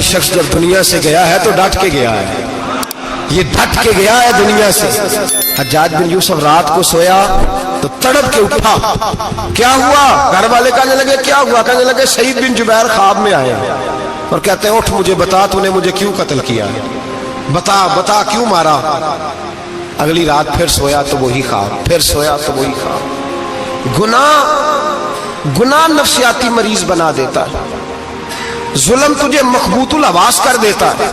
شخص جب دنیا سے گیا ہے تو ڈٹ کے گیا ہے، یہ ڈٹ کے گیا ہے دنیا سے۔ حجاج بن یوسف رات کو سویا تو تڑپ کے اٹھا، کیا ہوا؟ گھر والے کہنے لگے کیا ہوا؟ کہنے لگے سعید بن جبیر خواب میں آئے اور کہتے ہیں اٹھ مجھے بتا تو نے مجھے کیوں قتل کیا، بتا بتا کیوں مارا؟ اگلی رات پھر سویا تو وہی خواب، پھر سویا تو وہی خواب۔ گناہ نفسیاتی مریض بنا دیتا ہے، ظلم تجھے مخبوط الحواس کر دیتا ہے۔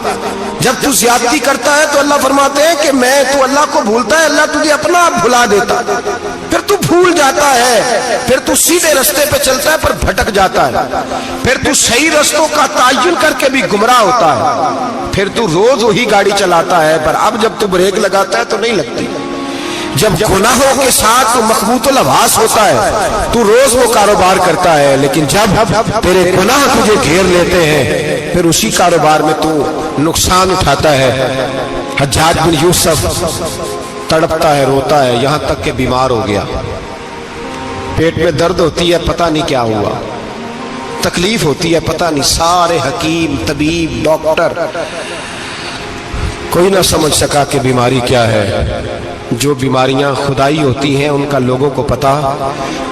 جب تو زیادتی کرتا ہے تو اللہ فرماتے ہیں کہ میں، تو اللہ کو بھولتا ہے، اللہ تجھے اپنا آپ بھلا دیتا ہے، پھر تو بھول جاتا ہے، پھر تو سیدھے رستے پہ چلتا ہے پر بھٹک جاتا ہے، پھر تو صحیح رستوں کا تعین کر کے بھی گمراہ ہوتا ہے، پھر تو روز وہی گاڑی چلاتا ہے پر اب جب تو بریک لگاتا ہے تو نہیں لگتی۔ جب گناہوں کے ساتھ تو مخبوط الحواس ہوتا ہے تو روز وہ کاروبار کرتا ہے، لیکن جب تیرے گناہ تجھے گھیر لیتے ہیں پھر اسی کاروبار میں تو نقصان اٹھاتا ہے۔ حجاج بن یوسف تڑپتا ہے، روتا ہے، یہاں تک کہ بیمار ہو گیا، پیٹ میں درد ہوتی ہے، پتہ نہیں کیا ہوا، تکلیف ہوتی ہے، پتہ نہیں، سارے حکیم، طبیب، ڈاکٹر، کوئی نہ سمجھ سکا کہ بیماری کیا ہے۔ جو بیماریاں خدائی ہوتی ہیں ان کا لوگوں کو پتا،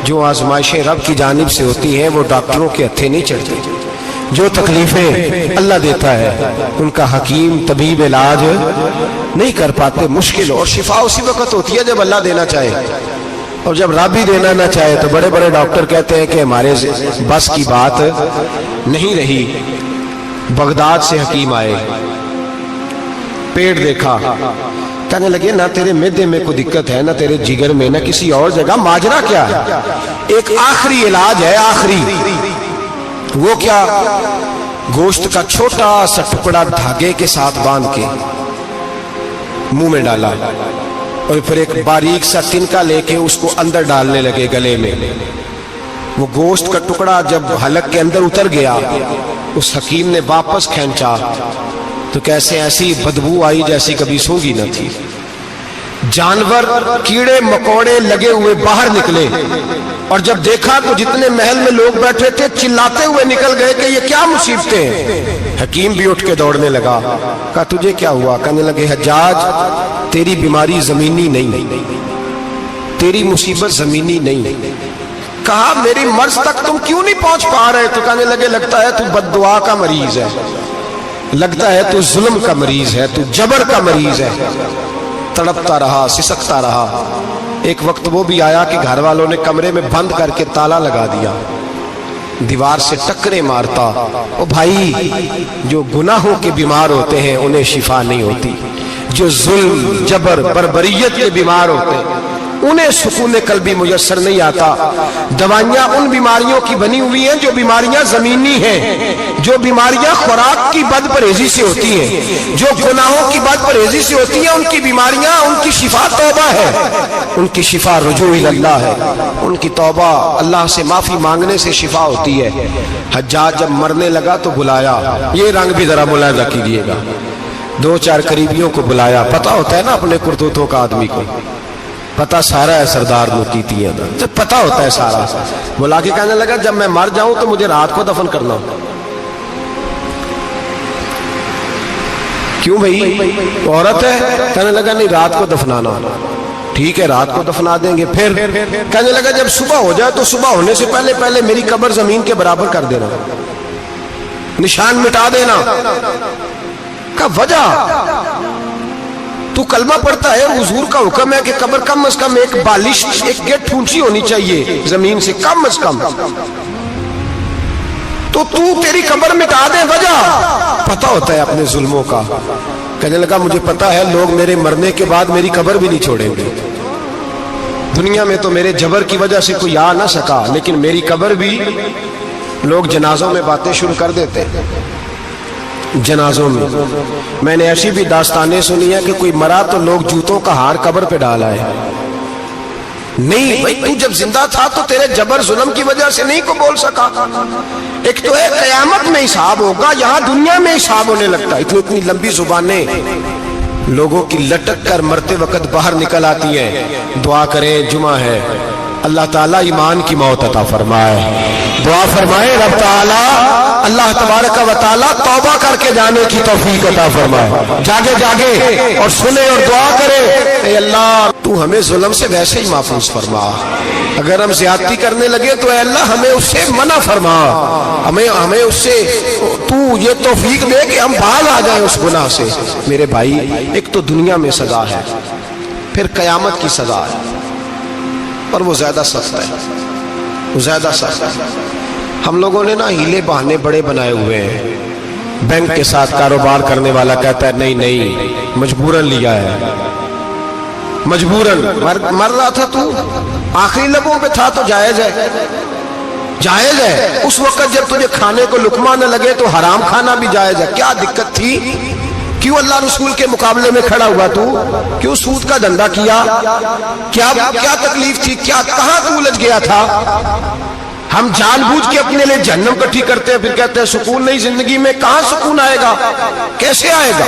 جو آزمائشیں رب کی جانب سے ہوتی ہیں وہ ڈاکٹروں کے ہتھے نہیں چڑھتی، جو تکلیفیں اللہ دیتا ہے ان کا حکیم طبیب علاج نہیں کر پاتے، مشکل، اور شفا اسی وقت ہوتی ہے جب اللہ دینا چاہے، اور جب رب ہی دینا نہ چاہے تو بڑے بڑے ڈاکٹر کہتے ہیں کہ ہمارے بس کی بات نہیں رہی۔ بغداد سے حکیم آئے، پیٹ دیکھا، کہنے لگے نہ تیرے معدے میں کوئی دقت ہے، نہ تیرے جگر میں، نہ کسی اور جگہ، ماجرا کیا ہے؟ ایک آخری علاج ہے، آخری، وہ کیا؟ گوشت کا چھوٹا سا ٹکڑا دھاگے کے ساتھ باندھ کے منہ میں ڈالا اور پھر ایک باریک سا تنکا لے کے اس کو اندر ڈالنے لگے گلے میں۔ وہ گوشت کا ٹکڑا جب حلق کے اندر اتر گیا، اس حکیم نے واپس کھینچا تو کیسے ایسی بدبو آئی جیسی کبھی سونگی نہ تھی۔ جانور، کیڑے مکوڑے لگے ہوئے باہر نکلے، اور جب دیکھا تو جتنے محل میں لوگ بیٹھے تھے چلاتے ہوئے نکل گئے کہ یہ کیا مصیبتیں ہیں۔ حکیم بھی اٹھ کے دوڑنے لگا، کہا تجھے کیا ہوا؟ کہنے لگے حجاج تیری بیماری زمینی نہیں، تیری مصیبت زمینی نہیں۔ کہا میری مرض تک تم کیوں نہیں پہنچ پا رہے؟ تو کہنے لگے لگتا ہے تو بد دعا کا مریض ہے، لگتا ہے تو ظلم کا مریض ہے، تو جبر کا مریض ہے۔ تڑپتا رہا، سسکتا رہا۔ ایک وقت وہ بھی آیا کہ گھر والوں نے کمرے میں بند کر کے تالا لگا دیا، دیوار سے ٹکرے مارتا۔ او بھائی، جو گناہوں کے بیمار ہوتے ہیں انہیں شفا نہیں ہوتی، جو ظلم، جبر، بربریت کے بیمار ہوتے ہیں انہیں سکون قلبی میسر نہیں آتا۔ دوائیاں ان بیماریوں کی بنی ہوئی ہیں جو بیماریاں زمینی ہیں، جو بیماریاں خوراک کی بد پرہیزی سے ہوتی ہیں، جو گناہوں کی بد پرہیزی سے ہوتی ہیں، ان کی بیماریاں، ان کی شفا توبہ ہے، ان کی شفا رجوع اللہ ہے، ان کی توبہ اللہ سے معافی مانگنے سے شفا ہوتی ہے۔ حجاج جب مرنے لگا تو بلایا، یہ رنگ بھی ذرا ملاحظہ کیجیے گا، دو چار قریبیوں کو بلایا، پتہ ہوتا ہے نا اپنے کرتوتوں کا آدمی کو، پتا سارا ہے سردار موتی ہے، جب پتا ہوتا ہے سارا، بلا کے کہنے لگا جب میں مر جاؤں تو مجھے رات کو دفن کرنا۔ کیوں بھائی، عورت ہے؟ کہنے لگا نہیں، رات کو دفنانا۔ ٹھیک ہے، رات کو دفنا دیں گے۔ پھر کہنے لگا جب صبح ہو جائے تو صبح ہونے سے پہلے پہلے میری قبر زمین کے برابر کر دینا، نشان مٹا دینا۔ کا وجہ تو کلمہ پڑھتا ہے، حضور کا حکم ہے کہ قبر کم از کم ایک بالش، ایک گیٹ اونچی ہونی چاہیے زمین سے، کم از کم، تو تیری قبر مٹا دے۔ وجہ پتہ ہوتا ہے اپنے ظلموں کا۔ کہنے لگا مجھے پتا ہے لوگ میرے مرنے کے بعد میری قبر بھی نہیں چھوڑیں گے، دنیا میں تو میرے جبر کی وجہ سے کوئی آ نہ سکا، لیکن میری قبر بھی لوگ جنازوں میں باتیں شروع کر دیتے ہیں۔ جنازوں میں نے ایسی بھی داستانیں سنی ہیں کہ کوئی مرا تو لوگ جوتوں کا ہار قبر پہ ڈالا ہے۔ نہیں بھائی، تو جب زندہ تھا تو تیرے جبر ظلم کی وجہ سے نہیں کو بول سکا۔ ایک تو ہے قیامت میں حساب ہوگا، یہاں دنیا میں حساب ہونے لگتا ہے۔ اتنی لمبی زبانیں لوگوں کی لٹک کر مرتے وقت باہر نکل آتی ہیں۔ دعا کریں، جمعہ ہے، اللہ تعالیٰ ایمان کی موت عطا فرمائے. دعا فرمائے رب تعالیٰ اللہ تبارک و تعالیٰ توبہ کر کے جانے کی توفیق عطا فرمائے. جاگے جاگے اور سنے اور دعا کرے اے اللہ تو ہمیں ظلم سے ویسے ہی محفوظ فرما. اگر ہم زیادتی کرنے لگے تو اے اللہ ہمیں اس سے منع فرما. ہمیں اس سے تو یہ توفیق دے کہ ہم باز آ جائیں اس گناہ سے. میرے بھائی ایک تو دنیا میں سزا ہے, پھر قیامت کی سزا ہے, اور وہ زیادہ سخت ہے, وہ زیادہ سخت ہے. ہم لوگوں نے نا ہیلے بہانے بڑے بنائے ہوئے ہیں. بینک کے ساتھ کاروبار کرنے والا کہتا ہے نہیں نہیں مجبوراً لیا ہے, مجبوراً. مر رہا تھا تو آخری لبوں پہ تھا تو جائز ہے, جائز ہے. اس وقت جب تجھے کھانے کو لقمہ نہ لگے تو حرام کھانا بھی جائز ہے. کیا دقت تھی؟ کیوں اللہ رسول کے مقابلے میں کھڑا ہوا تو؟ کیوں سود کا دھندا کیا؟ کیا تکلیف تھی؟ کہاں تو الجھ گیا تھا؟ ہم جان بوجھ کے اپنے لیے جہنم کٹھی کرتے ہیں, پھر کہتے ہیں سکون نہیں زندگی میں. کہاں سکون آئے گا؟ کیسے آئے گا؟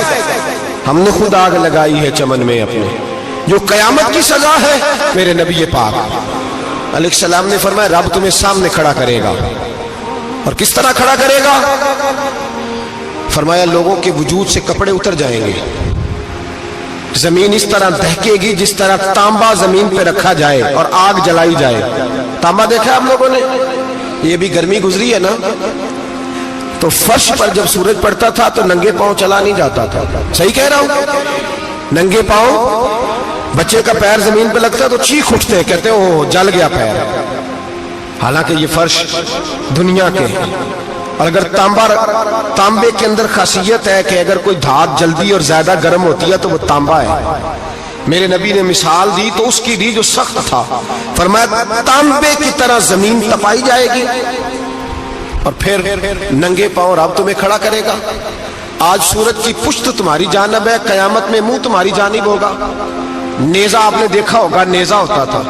ہم نے خود آگ لگائی ہے چمن میں اپنے. جو قیامت کی سزا ہے میرے نبی پاک علیہ السلام نے فرمایا رب تمہیں سامنے کھڑا کرے گا. اور کس طرح کھڑا کرے گا؟ فرمایا لوگوں کے وجود سے کپڑے اتر جائیں گے, زمین اس طرح دہکے گی جس طرح تانبا زمین پہ رکھا جائے اور آگ جلائی جائے. تانبا دیکھا آپ لوگوں نے؟ یہ بھی گرمی گزری ہے نا, تو فرش پر جب سورج پڑتا تھا تو ننگے پاؤں چلا نہیں جاتا تھا. صحیح کہہ رہا ہوں؟ ننگے پاؤں, بچے کا پیر زمین پہ لگتا تو چیخ اٹھتے, کہتے اوہ جل گیا پیر. حالانکہ یہ فرش دنیا کے, اور اگر تانبے کے اندر خاصیت ہے کہ اگر کوئی دھات جلدی اور زیادہ گرم ہوتی ہے تو وہ تانبا ہے. میرے نبی نے مثال دی تو اس کی دی جو سخت تھا. فرمایا تانبے کی طرح زمین تپائی جائے گی اور پھر ننگے پاؤں رب تمہیں کھڑا کرے گا. آج سورج کی پشت تمہاری جانب ہے, قیامت میں منہ تمہاری جانب ہوگا. نیزہ آپ نے دیکھا ہوگا, نیزہ ہوتا تھا.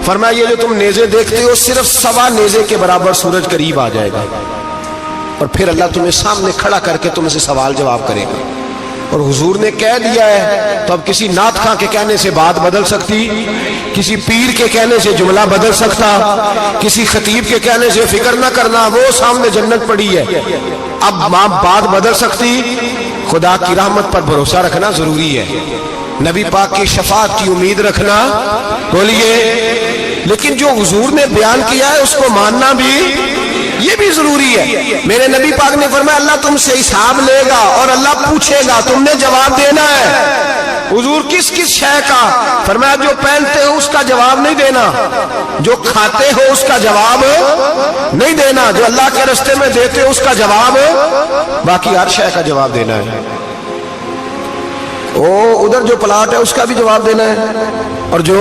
فرمایا یہ جو تم نیزے دیکھتے ہو صرف سوا نیزے کے برابر سورج قریب آ جائے گا, اور پھر اللہ تمہیں سامنے کھڑا کر کے تم سے سوال جواب کرے گا. اور حضور نے کہہ دیا ہے تو اب کسی نعت خواں کے کہنے سے بات بدل سکتی, کسی پیر کے کہنے سے جملہ بدل سکتا, کسی خطیب کے کہنے سے فکر نہ کرنا وہ سامنے جنت پڑی ہے, اب بات بدل سکتی. خدا کی رحمت پر بھروسہ رکھنا ضروری ہے, نبی پاک کی شفاعت کی امید رکھنا. بولیے. لیکن جو حضور نے بیان کیا ہے اس کو ماننا بھی یہ بھی ضروری ہے. میرے نبی پاک نے فرمایا اللہ تم سے حساب لے گا اور اللہ پوچھے گا, تم نے جواب دینا ہے. حضور کس کس شے کا؟ فرمایا جو پہنتے ہو اس کا جواب نہیں دینا, جو کھاتے ہو اس کا جواب نہیں دینا, جو اللہ کے راستے میں دیتے ہو اس کا جواب, باقی ہر شے کا جواب دینا ہے. ادھر جو پلاٹ ہے اس کا بھی جواب دینا ہے, اور جو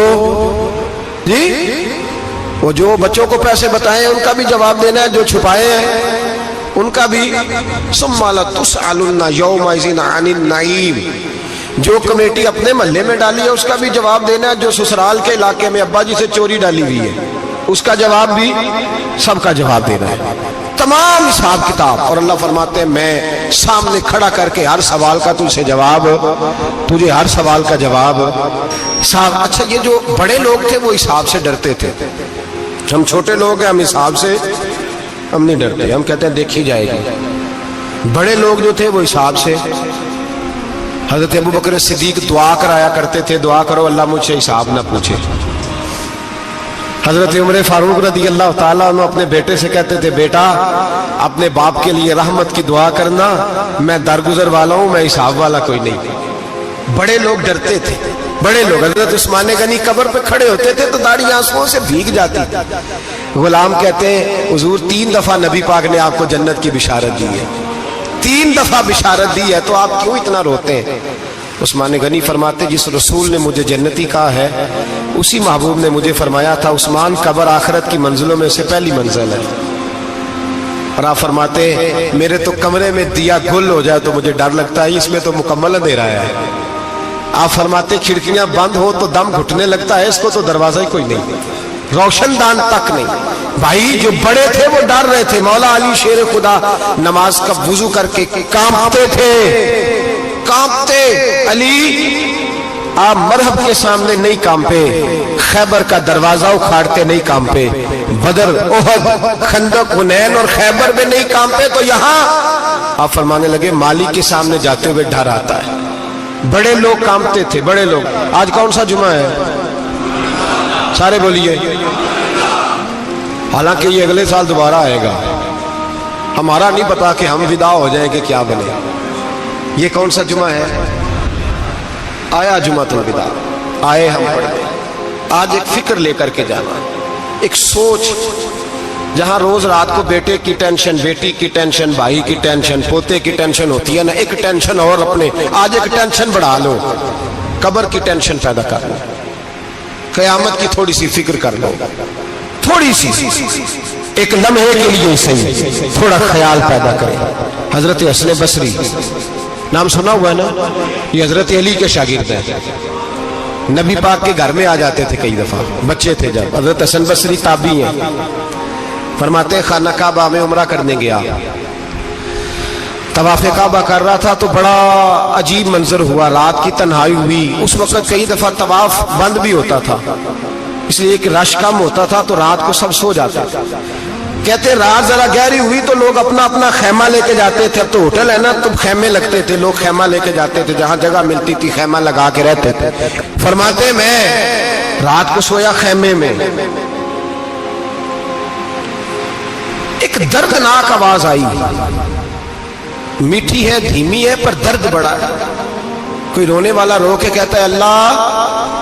وہ جو بچوں کو پیسے بتائے ان کا بھی جواب دینا ہے, جو چھپائے ہیں ان کا بھی. ثم لتسألن یومئذ عن النعیم. جو کمیٹی اپنے محلے میں ڈالی ہے اس کا بھی جواب دینا ہے, جو سسرال کے علاقے میں ابا جی سے چوری ڈالی ہوئی ہے اس کا جواب بھی, سب کا جواب دینا ہے. تمام حساب کتاب. اور اللہ فرماتے ہیں میں سامنے کھڑا کر کے ہر سوال کا تجھ سے جواب, تجھے ہر سوال کا جواب. اچھا یہ جو بڑے لوگ تھے وہ حساب سے ڈرتے تھے, ہم چھوٹے لوگ ہیں ہم حساب سے ہم نہیں ڈرتے, ہم کہتے ہیں دیکھی جائے گی. بڑے لوگ جو تھے وہ حساب سے. حضرت ابو بکر صدیق دعا کرایا کرتے تھے, دعا کرو اللہ مجھ سے حساب نہ پوچھے. حضرت عمر فاروق رضی اللہ تعالیٰ عنہ اپنے بیٹے سے کہتے تھے بیٹا اپنے باپ کے لیے رحمت کی دعا کرنا, میں درگزر والا ہوں, میں حساب والا کوئی نہیں. بڑے لوگ ڈرتے تھے, بڑے لوگ. حضرت عثمان غنی قبر پہ کھڑے ہوتے تھے تو داڑھی آنسوؤں سے بھیگ جاتی. غلام کہتے ہیں حضور 3 دفعہ نبی پاک نے آپ کو جنت کی بشارت دی ہے, 3 دفعہ بشارت دی ہے, تو آپ کیوں اتنا روتے ہیں؟ عثمان غنی فرماتے جس رسول نے مجھے جنتی کہا ہے اسی محبوب نے مجھے فرمایا تھا عثمان قبر آخرت کی منزلوں میں سے پہلی منزل ہے. اور آپ فرماتے میرے تو کمرے میں دیا گل ہو جائے تو مجھے ڈر لگتا ہے, اس میں تو مکمل اندھیرا ہے. آپ فرماتے کھڑکیاں بند ہو تو دم گھٹنے لگتا ہے, اس کو تو دروازہ ہی کوئی نہیں, روشن دان تک نہیں. بھائی جو بڑے تھے وہ ڈر رہے تھے. مولا علی شیر خدا نماز کا وضو کر کے کانپتے تھے, کانپتے. علی آپ مرحب کے سامنے نہیں کانپے, خیبر کا دروازہ اکھاڑتے نہیں کانپے, بدر, احد, خندق, حنین اور خیبر میں نہیں کانپے, تو یہاں آپ فرمانے لگے مالک کے سامنے جاتے ہوئے ڈر آتا ہے. بڑے لوگ کانپتے تھے, بڑے لوگ. آج کون سا جمعہ ہے؟ سارے بولیے. حالانکہ یہ اگلے سال دوبارہ آئے گا, ہمارا نہیں پتا کہ ہم ودا ہو جائیں کہ کیا بنے. یہ کون سا جمعہ ہے؟ آیا جمعۃ الوداع, آئے ہم پڑھنے. آج ایک فکر لے کر کے جانا, ایک سوچ. جہاں روز رات کو بیٹے کی ٹینشن, بیٹی کی ٹینشن, بھائی کی ٹینشن, پوتے کی ٹینشن ہوتی ہے نا, ایک ٹینشن اور اپنے, آج ایک ٹینشن بڑھا لو, قبر کی ٹینشن پیدا کر لو, قیامت کی تھوڑی سی فکر کر لو, تھوڑی سی, ایک لمحے کے لیے صحیح تھوڑا خیال پیدا کرے. حضرت حسن بصری نام سنا ہوا ہے نا, یہ حضرت علی کے شاگرد ہیں. نبی پاک کے گھر میں آ جاتے تھے کئی دفعہ, بچے تھے جب. حضرت حسن بصری تابعی ہیں. فرماتے ہیں خانہ کعبہ میں عمرہ کرنے گیا, طواف کعبہ کر رہا تھا تو بڑا عجیب منظر ہوا, رات کی تنہائی ہوئی. اس وقت کئی دفعہ طواف بند بھی ہوتا تھا, اس لیے کہ رش کم ہوتا تھا تو رات کو سب سو جاتے تھے. کہتے رات ذرا گہری ہوئی تو لوگ اپنا اپنا خیمہ لے کے جاتے تھے. اب تو ہوٹل ہے نا, تو خیمے لگتے تھے, لوگ خیمہ لے کے جاتے تھے, جہاں جگہ ملتی تھی خیمہ لگا کے رہتے تھے. فرماتے میں رات کو سویا خیمے میں, ایک دردناک آواز آئی, میٹھی ہے, دھیمی ہے, پر درد بڑا ہے. کوئی رونے والا رو کے کہتا ہے اللہ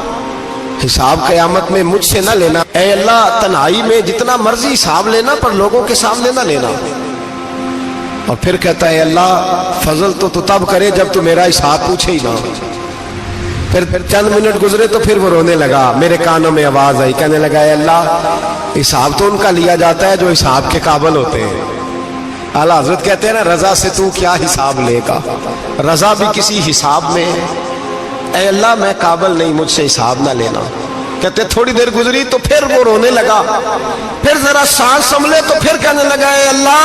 حساب قیامت میں مجھ سے نہ لینا, اے اللہ تنہائی میں جتنا مرضی حساب لینا, پر لوگوں کے سامنے نہ لینا. اور پھر کہتا ہے اللہ فضل تو تب کرے جب تو میرا حساب پوچھے ہی نہ. پھر چند منٹ گزرے تو پھر وہ رونے لگا. میرے کانوں میں آواز آئی, کہنے لگا اے اللہ حساب تو ان کا لیا جاتا ہے جو حساب کے قابل ہوتے ہیں. اعلیٰ حضرت کہتے ہیں نا, رضا سے تو کیا حساب لے گا, رضا بھی کسی حساب میں. اے اللہ میں قابل نہیں, مجھ سے حساب نہ لینا. کہتے تھوڑی دیر گزری تو پھر وہ رونے لگا. پھر ذرا سانس سنبھلے تو پھر کہنے لگا اے اللہ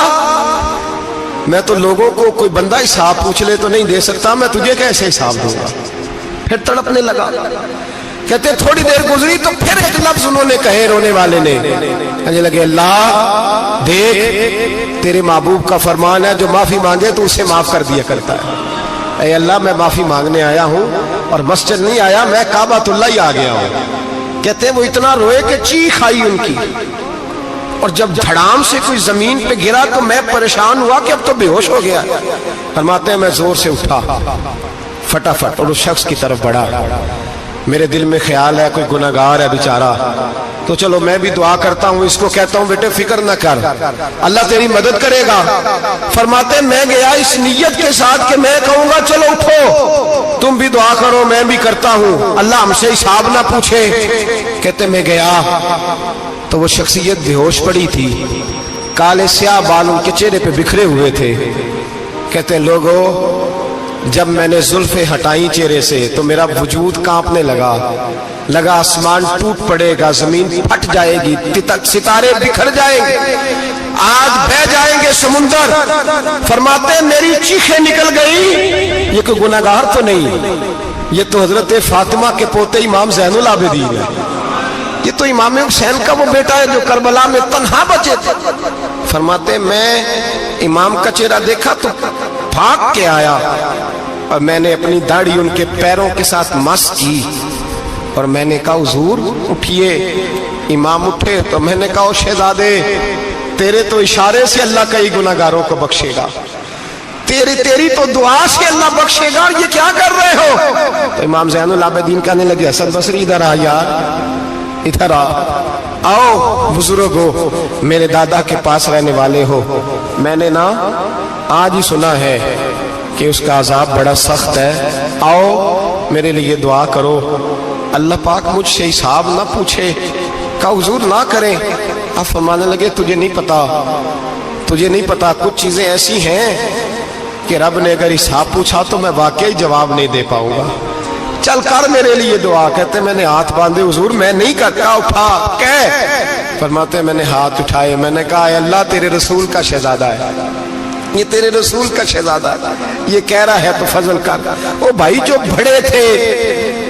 میں تو لوگوں کو کوئی بندہ حساب پوچھ لے تو نہیں دے سکتا, میں تجھے کیسے حساب دوں گا. پھر تڑپنے لگا. کہتے تھوڑی دیر گزری تو پھر ایک لفظ انہوں نے کہے, رونے والے نے, کہنے لگے اللہ دیکھ تیرے محبوب کا فرمان ہے جو معافی مانگے تو اسے معاف کر دیا کرتا ہے. اے اللہ میں معافی مانگنے آیا ہوں اور مسجد نہیں آیا, میں کعبۃ اللہ ہی آ گیا ہوں. کہتے ہیں وہ اتنا روئے کہ چیخ آئی ان کی, اور جب دھڑام سے کوئی زمین پہ گرا تو میں پریشان ہوا کہ اب تو بے ہوش ہو گیا. فرماتے ہیں میں زور سے اٹھا فٹافٹ اور اس شخص کی طرف بڑھا. میرے دل میں خیال ہے کوئی گناہگار ہے بیچارہ, تو چلو میں بھی دعا کرتا ہوں, اس کو کہتا ہوں بیٹے فکر نہ کر, اللہ تیری مدد کرے گا. فرماتے ہیں میں گیا اس نیت کے ساتھ کہ میں کہوں گا چلو اٹھو تم بھی دعا کرو, میں بھی کرتا ہوں, اللہ ہم سے حساب نہ پوچھے. کہتے میں گیا تو وہ شخصیت بے ہوش پڑی تھی, کالے سیاہ بال ان کے چہرے پہ بکھرے ہوئے تھے. کہتے ہیں لوگوں جب میں نے زلفیں ہٹائیں چہرے سے تو میرا وجود کانپنے لگا آسمان ٹوٹ پڑے گا, زمین پھٹ جائے گی, ستارے بکھر جائیں گے, آج بہہ جائیں گے سمندر. فرماتے ہیں میری چیخیں نکل گئی. یہ کوئی گناہگار تو نہیں, یہ تو حضرت فاطمہ کے پوتے امام زین العابدین ہے, یہ تو امام حسین کا وہ بیٹا ہے جو کربلا میں تنہا بچے تھے. فرماتے ہیں میں امام کا چہرہ دیکھا تو بھاگ کے آیا, اور میں نے اپنی داڑھی ان کے پیروں کے ساتھ مس کی, اور میں نے کہا حضور اٹھئے. امام اٹھے تو میں نے کہا شہزادے تیرے تو اشارے سے اللہ کئی گناہگاروں کو بخشے گا, تیری تو دعا سے اللہ بخشے گا, یہ کیا کر رہے ہو؟ تو امام زین العابدین کہنے لگے حسن بصری ادھر آ یار, ادھر آؤ بزرگ ہو, میرے دادا کے پاس رہنے والے ہو, میں نے نا آج ہی سنا ہے کہ اس کا عذاب بڑا سخت ہے, آؤ میرے لیے دعا کرو, اللہ پاک مجھ سے حساب نہ پوچھے. کہا حضور نہ کریں. اب فرمانے لگے تجھے نہیں پتا کچھ چیزیں ایسی ہیں کہ رب نے اگر حساب پوچھا تو میں واقعی جواب نہیں دے پاؤں گا, چل کر میرے لیے دعا. کہتے میں نے ہاتھ باندھے حضور میں نہیں کرتا, اٹھا کہہ. فرماتے میں نے ہاتھ اٹھائے, میں نے کہا اے اللہ تیرے رسول کا شہزادہ ہے, یہ تیرے رسول کا شہزادہ ہے, یہ کہہ رہا ہے تو فضل کر. وہ بھائی جو بڑے تھے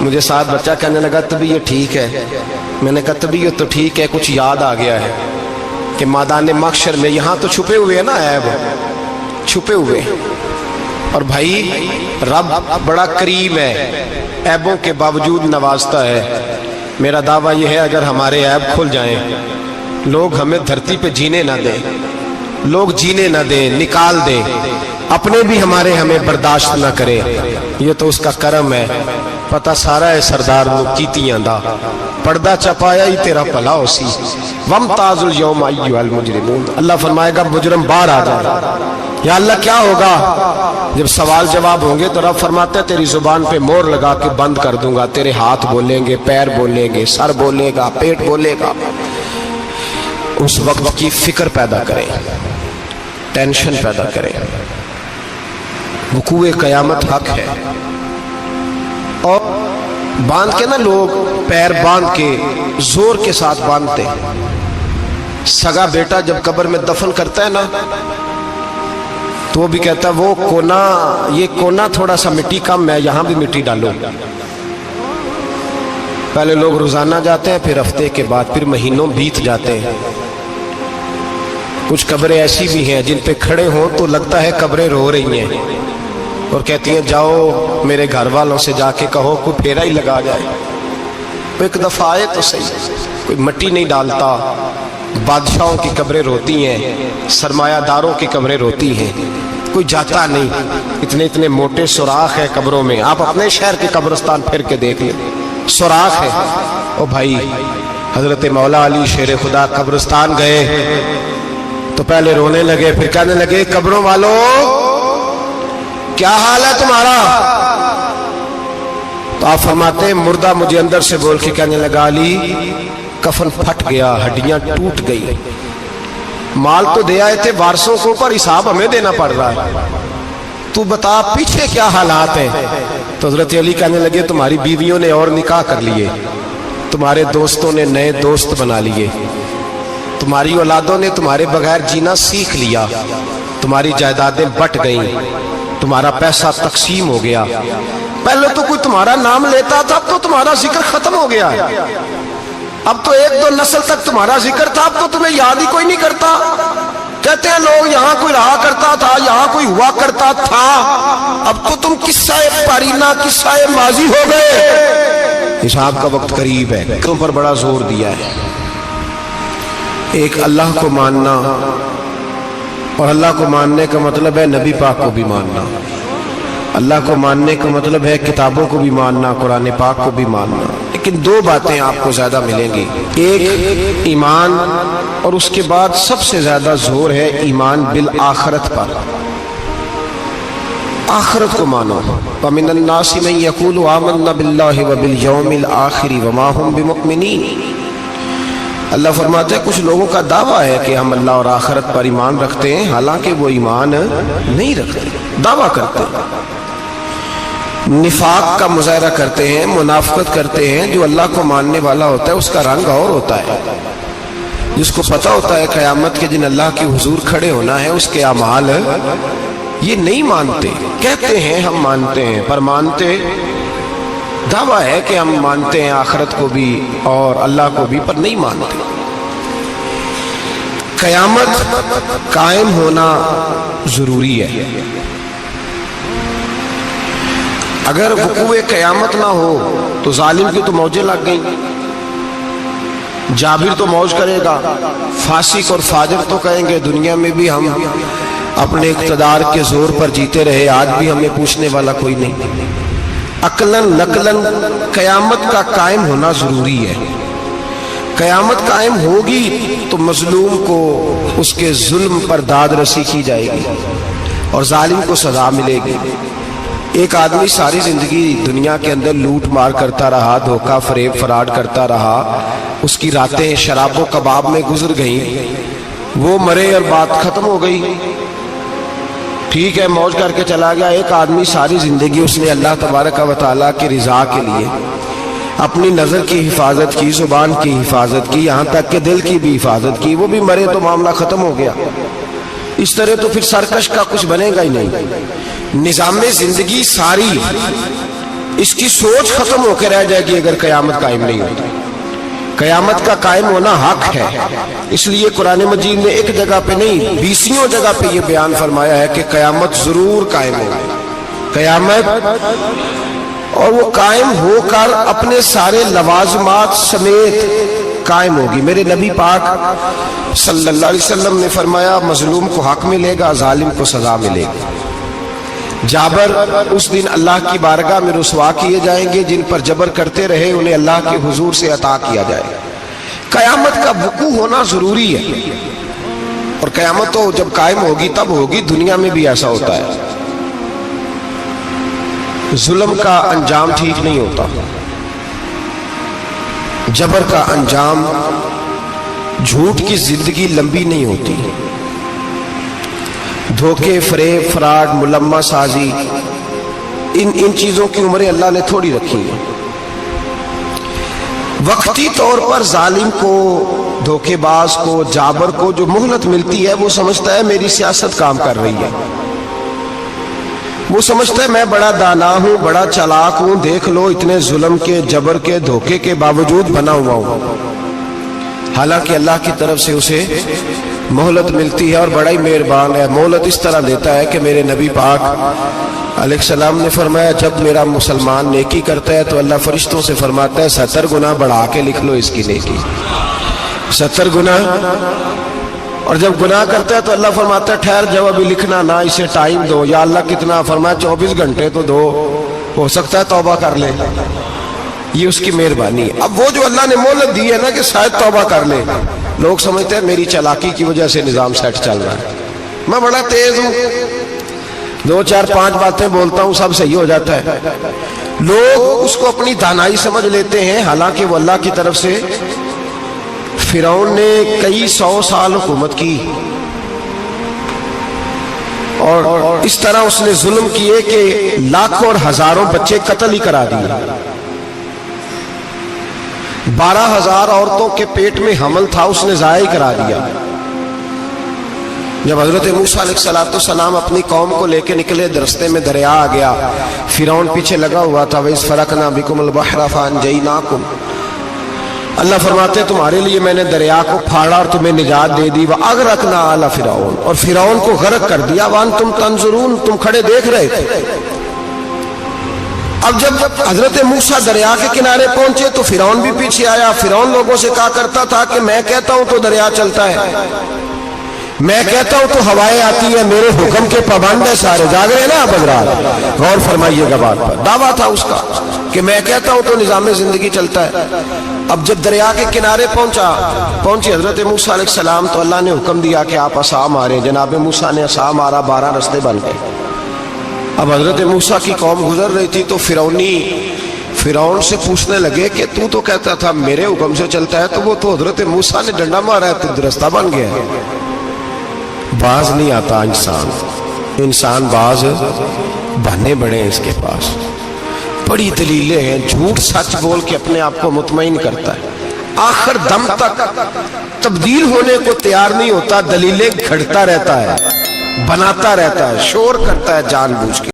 مجھے ساتھ بچہ کہنے لگا طبیعت ٹھیک ہے. میں نے کہا طبیعت تو ٹھیک ہے, کچھ یاد آ گیا ہے کہ میدان محشر میں یہاں تو چھپے ہوئے ہیں نا عیب, چھپے ہوئے. اور بھائی رب بڑا کریم ہے, عیبوں کے باوجود نوازتا ہے. میرا دعویٰ یہ ہے اگر ہمارے عیب کھل جائیں, لوگ ہمیں دھرتی پہ جینے نہ دیں, لوگ جینے نہ دیں, نکال دیں, اپنے بھی ہمیں برداشت نہ کرے, یہ تو اس کا کرم ہے. پتہ سارا ہے سردار نو کیتیاں دا, پردہ چپایا ہی تیرا بھلا ہو سی. وَامْتَازُوا الْيَوْمَ أَيُّهَا الْمُجْرِمُونَ. اللہ فرمائے گا مجرم باہر آ جائے. یا اللہ کیا ہوگا جب سوال جواب ہوں گے تو رب فرماتا ہے تیری زبان پہ مور لگا کے بند کر دوں گا. تیرے ہاتھ بولیں گے, پیر بولیں گے, سر بولے گا, پیٹ بولے گا. اس وقت کی فکر پیدا کریں, ٹینشن پیدا کریں. وقوع قیامت حق ہے. اور باندھ کے نا لوگ پیر باندھ کے زور کے ساتھ باندھتے. سگا بیٹا جب قبر میں دفن کرتا ہے نا تو وہ بھی کہتا ہے وہ کونا, یہ کونا تھوڑا سا مٹی کم ہے, یہاں بھی مٹی ڈالو. پہلے لوگ روزانہ جاتے ہیں, پھر ہفتے کے بعد, پھر مہینوں بیت جاتے ہیں. کچھ قبریں ایسی بھی ہیں جن پہ کھڑے ہوں تو لگتا ہے قبریں رو رہی ہیں اور کہتی ہیں جاؤ میرے گھر والوں سے جا کے کہو کوئی پھیرا ہی لگا جائے. ایک دفعہ آئے تو صحیح, کوئی مٹی نہیں ڈالتا. بادشاہوں کی قبریں روتی ہیں, سرمایہ داروں کی قبریں روتی ہیں, کوئی جاتا نہیں. اتنے اتنے موٹے سوراخ ہیں قبروں میں, آپ اپنے شہر کے قبرستان پھر کے دیکھ لیں, سوراخ ہے. او بھائی حضرت مولا علی شیر خدا قبرستان گئے تو پہلے رونے لگے, پھر کہنے لگے قبروں والوں کیا حال ہے تمہارا؟ تو آپ فرماتے ہیں مردہ مجھے اندر سے بول کے کہنے لگا علی کفن پھٹ گیا, ہڈیاں ٹوٹ گئی, مال تو دے آئے تھے وارثوں کو پر حساب ہمیں دینا پڑ رہا ہے, تو بتا پیچھے کیا حالات ہیں. تو حضرت علی کہنے لگے تمہاری بیویوں نے اور نکاح کر لیے, تمہارے دوستوں نے نئے دوست بنا لیے, تمہاری اولادوں نے تمہارے بغیر جینا سیکھ لیا, تمہاری جائیدادیں بٹ گئیں, تمہارا پیسہ تقسیم ہو گیا. پہلے تو کوئی تمہارا نام لیتا تھا, اب تو تمہارا ذکر ختم ہو گیا. اب تو ایک دو نسل تک تمہارا ذکر تھا, اب تو تمہیں یاد ہی کوئی نہیں کرتا. کہتے ہیں لوگ یہاں کوئی رہا کرتا تھا, یہاں کوئی ہوا کرتا تھا, اب تو تم قصہ پارینہ, قصہ ماضی ہو گئے. حساب کا وقت قریب ہے. تم پر بڑا زور دیا ہے. ایک اللہ کو ماننا, اور اللہ کو ماننے کا مطلب ہے نبی پاک کو بھی ماننا. اللہ کو ماننے کا مطلب ہے کتابوں کو بھی ماننا, قرآن پاک کو بھی ماننا. لیکن دو باتیں آپ کو زیادہ ملیں گی, ایک ایمان, اور اس کے بعد سب سے زیادہ زور ہے ایمان بالآخرت پر. آخرت کو مانو. وَمِنَ النَّاسِ مَن يَقُولُ آمَنَّا بِاللَّهِ وَبِالْيَوْمِ الْآخِرِ وَمَا هُمْ بِمُؤْمِنِينَ. اللہ فرماتے ہیں کچھ لوگوں کا دعویٰ ہے کہ ہم اللہ اور آخرت پر ایمان رکھتے ہیں, حالانکہ وہ ایمان نہیں رکھتے, دعویٰ کرتے ہیں, نفاق کا مظاہرہ کرتے ہیں, منافقت کرتے ہیں. جو اللہ کو ماننے والا ہوتا ہے اس کا رنگ اور ہوتا ہے, جس کو پتہ ہوتا ہے قیامت کے دن اللہ کے حضور کھڑے ہونا ہے. اس کے اعمال یہ نہیں مانتے, کہتے ہیں ہم مانتے ہیں, پر مانتے دعویٰ ہے کہ ہم مانتے ہیں آخرت کو بھی اور اللہ کو بھی, پر نہیں مانتے. قیامت قائم ہونا ضروری ہے. اگر وقوع قیامت نہ ہو تو ظالم کی تو موجیں لگ گئیں. جابر تو موج کرے گا, فاسق اور فاجر تو کہیں گے دنیا میں بھی ہم اپنے اقتدار کے زور پر جیتے رہے, آج بھی ہمیں پوچھنے والا کوئی نہیں. عقلاً نقلاً قیامت کا قائم ہونا ضروری ہے. قیامت قائم ہوگی تو مظلوم کو اس کے ظلم پر داد رسی کی جائے گی اور ظالم کو سزا ملے گی. ایک آدمی ساری زندگی دنیا کے اندر لوٹ مار کرتا رہا, دھوکہ فریب فراڈ کرتا رہا, اس کی راتیں شراب و کباب میں گزر گئیں, وہ مرے اور بات ختم ہو گئی. ٹھیک ہے موج کر کے چلا گیا. ایک آدمی ساری زندگی اس نے اللہ تبارک و تعالیٰ کی رضا کے لیے اپنی نظر کی حفاظت کی, زبان کی حفاظت کی, یہاں تک کہ دل کی بھی حفاظت کی, وہ بھی مرے تو معاملہ ختم ہو گیا. اس طرح تو پھر سرکش کا کچھ بنے گا ہی نہیں. نظام زندگی ساری اس کی سوچ ختم ہو کے رہ جائے گی اگر قیامت قائم نہیں ہوتی۔ قیامت کا قائم ہونا حق ہے، اس لیے قرآن مجید نے ایک جگہ پہ نہیں 20 جگہ پہ یہ بیان فرمایا ہے کہ قیامت ضرور قائم ہوگی، قیامت، اور وہ قائم ہو کر اپنے سارے لوازمات سمیت قائم ہوگی۔ میرے نبی پاک صلی اللہ علیہ وسلم نے فرمایا مظلوم کو حق ملے گا، ظالم کو سزا ملے گی۔ جابر اس دن اللہ کی بارگاہ میں رسوا کیے جائیں گے، جن پر جبر کرتے رہے انہیں اللہ کے حضور سے عطا کیا جائے گا۔ قیامت کا وقوع ہونا ضروری ہے، اور قیامت تو جب قائم ہوگی تب ہوگی، دنیا میں بھی ایسا ہوتا ہے۔ ظلم کا انجام ٹھیک نہیں ہوتا، جبر کا انجام، جھوٹ کی زندگی لمبی نہیں ہوتی، دھوکے، فریب، فراڈ، ملمہ سازی، ان چیزوں کی عمریں اللہ نے تھوڑی رکھی ہیں۔ وقتی طور پر ظالم کو، دھوکے باز کو، جابر کو جو مہلت ملتی ہے وہ سمجھتا ہے میری سیاست کام کر رہی ہے، وہ سمجھتا ہے میں بڑا دانا ہوں، بڑا چالاک ہوں، دیکھ لو اتنے ظلم کے، جبر کے، دھوکے کے باوجود بنا ہوا ہوں۔ حالانکہ اللہ کی طرف سے اسے مہلت ملتی ہے، اور بڑا ہی مہربان ہے، مہلت اس طرح دیتا ہے کہ میرے نبی پاک علیہ السلام نے فرمایا جب میرا مسلمان نیکی کرتا ہے تو اللہ فرشتوں سے فرماتا ہے 70 گنا بڑھا کے لکھ لو اس کی نیکی، 70 گنا، اور جب گناہ کرتا ہے تو اللہ فرماتا ہے ٹھہر جاؤ ابھی لکھنا نہ، اسے ٹائم دو۔ یا اللہ کتنا؟ فرمایا 24 گھنٹے تو دو، ہو سکتا ہے توبہ کر لے، یہ اس کی مہربانی ہے۔ اب وہ جو اللہ نے مہلت دی ہے نا کہ شاید توبہ کر لے، لوگ سمجھتے ہیں میری چالاکی کی وجہ سے نظام سیٹ چل رہا ہے، میں بڑا تیز ہوں، 2 4 5 باتیں بولتا ہوں سب صحیح ہو جاتا ہے۔ لوگ اس کو اپنی دانائی سمجھ لیتے ہیں، حالانکہ وہ اللہ کی طرف سے۔ فرعون نے کئی 100 سال حکومت کی، اور اس طرح اس نے ظلم کیے کہ لاکھوں اور ہزاروں بچے قتل ہی کرا دیے، 12,000 عورتوں کے پیٹ میں حمل تھا اس نے ضائع کرا دیا۔ جب حضرت موسیٰ علیہ السلام اپنی قوم کو لے کے نکلے، رستے میں دریا آ گیا، فرعون پیچھے لگا ہوا تھا، وَإِذْ فَرَقْنَا بِكُمُ الْبَحْرَ فَأَنْجَيْنَاكُمْ، اللہ فرماتے تمہارے لیے میں نے دریا کو پھاڑا اور تمہیں نجات دے دی، وَأَغْرَقْنَا آلَ فِرْعَوْنَ، اور فرعون کو غرق کر دیا، وَأَنْتُمْ تَنْظُرُونَ، تم کھڑے دیکھ رہے تھے۔ اب جب حضرت موسیٰ دریا کے کنارے پہنچے تو فرعون بھی پیچھے آیا۔ فرعون لوگوں سے کہا کرتا تھا کہ میں کہتا ہوں تو دریا چلتا ہے، میں کہتا ہوں تو ہوائیں آتی ہیں، میرے حکم کے پابند ہے سارے۔ جاگ رہے ہیں نا آپ حضرات، غور فرمائیے گا بات پر۔ دعویٰ تھا اس کا کہ میں کہتا ہوں تو نظام زندگی چلتا ہے۔ اب جب دریا کے کنارے پہنچی حضرت موسیٰ علیہ السلام تو اللہ نے حکم دیا کہ آپ عصا ماریں۔ جناب موسیٰ نے عصا مارا، 12 رستے بن گئے۔ اب حضرت موسیٰ کی قوم گزر رہی تھی تو فرعون سے پوچھنے لگے کہ تو کہتا تھا میرے حکم سے چلتا ہے، تو وہ تو حضرت موسیٰ نے ڈنڈا مارا ہے تو رستہ بن گیا ہے۔ باز نہیں آتا انسان باز بہانے بڑے ہیں اس کے پاس، بڑی دلیلیں ہیں، جھوٹ سچ بول کے اپنے آپ کو مطمئن کرتا ہے، آخر دم تک تبدیل ہونے کو تیار نہیں ہوتا، دلیلیں گھڑتا رہتا ہے، بناتا رہتا ہے، شور کرتا ہے جان بوجھ کے۔